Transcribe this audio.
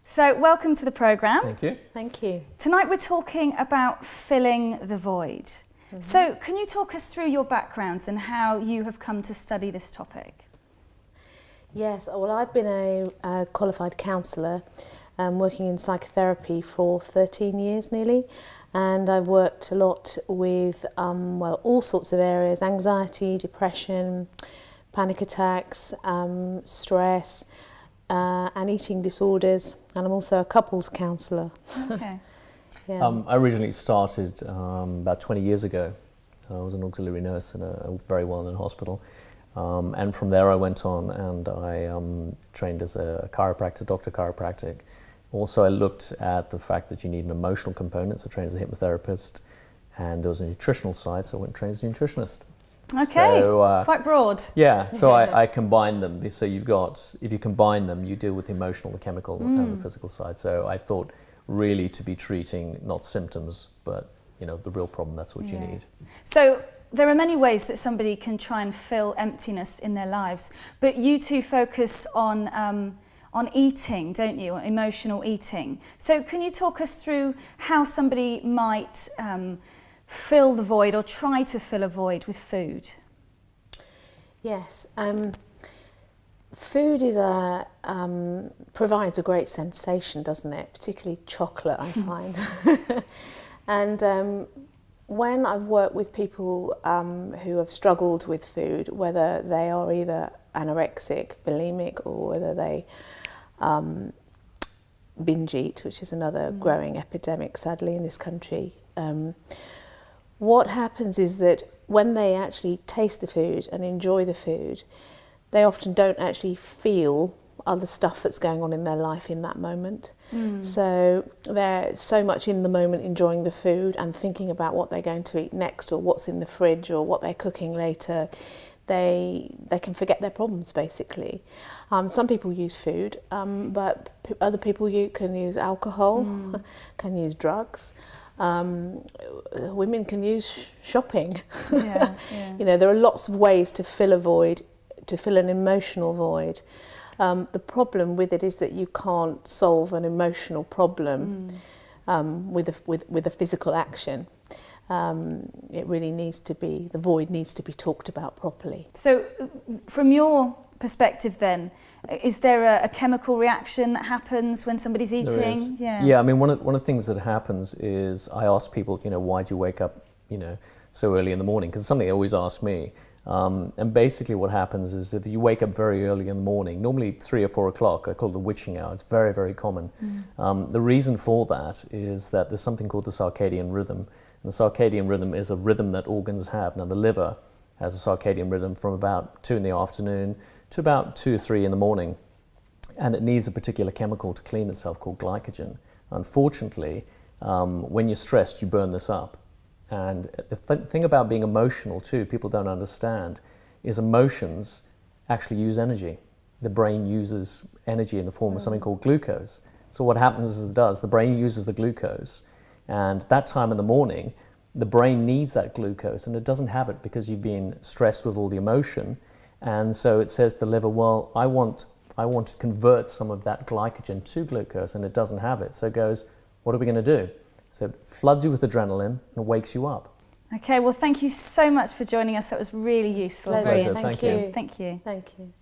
So welcome to the programme. Thank you. Thank you. Tonight we're talking about filling the void. So can you talk us through your backgrounds and how you have come to study this topic? Yes, well, I've been a qualified counsellor working in psychotherapy for 13 years nearly, and I've worked a lot with all sorts of areas: anxiety, depression, panic attacks, stress, and eating disorders, and I'm also a couples counsellor. Okay. Yeah. I originally started about 20 years ago. I was an auxiliary nurse in a very well-known hospital. And from there I went on and I trained as a chiropractor, doctor chiropractic. Also I looked at the fact that you need an emotional component, so I trained as a hypnotherapist. And there was a nutritional side, so I went and trained as a nutritionist. Okay, so, quite broad. Yeah, so I combined them. So you've got, if you combine them, you deal with the emotional, the chemical, and the physical side. So I thought really to be treating not symptoms, but the real problem, that's what you need. So there are many ways that somebody can try and fill emptiness in their lives, but you two focus on eating, don't you, on emotional eating. So can you talk us through how somebody might fill the void or try to fill a void with food? Yes. Food is provides a great sensation, doesn't it? Particularly chocolate, I find. And when I've worked with people who have struggled with food, whether they are either anorexic, bulimic, or whether they binge eat, which is another growing epidemic, sadly, in this country, what happens is that when they actually taste the food and enjoy the food, they often don't actually feel other stuff that's going on in their life in that moment. So they're so much in the moment enjoying the food and thinking about what they're going to eat next or what's in the fridge or what they're cooking later. They can forget their problems, basically. Some people use food, but other people can use alcohol, can use drugs. Women can use shopping. Yeah. There are lots of ways to fill a void, to fill an emotional void. The problem with it is that you can't solve an emotional problem with a physical action. It really needs to be, the void needs to be talked about properly. So from your perspective then, is there a chemical reaction that happens when somebody's eating? There is. Yeah. I mean, one of the things that happens is I ask people, why do you wake up, so early in the morning? Because it's something they always ask me. And basically what happens is that you wake up very early in the morning, normally 3 or 4 o'clock. I call it the witching hour. It's very, very common. The reason for that is that there's something called the circadian rhythm. And the circadian rhythm is a rhythm that organs have. Now the liver has a circadian rhythm from about 2 in the afternoon to about 2 or 3 in the morning. And it needs a particular chemical to clean itself called glycogen. Unfortunately, when you're stressed, you burn this up. And the thing about being emotional too, people don't understand, is emotions actually use energy. The brain uses energy in the form of something called glucose. So what happens is the brain uses the glucose, and that time in the morning, the brain needs that glucose, and it doesn't have it because you've been stressed with all the emotion. And so it says to the liver, well, I want to convert some of that glycogen to glucose, and it doesn't have it. So it goes, what are we going to do? So it floods you with adrenaline and wakes you up. Okay, well, thank you so much for joining us. That was really useful. Pleasure. Pleasure. Thank Thank you. you. Thank you. Thank you.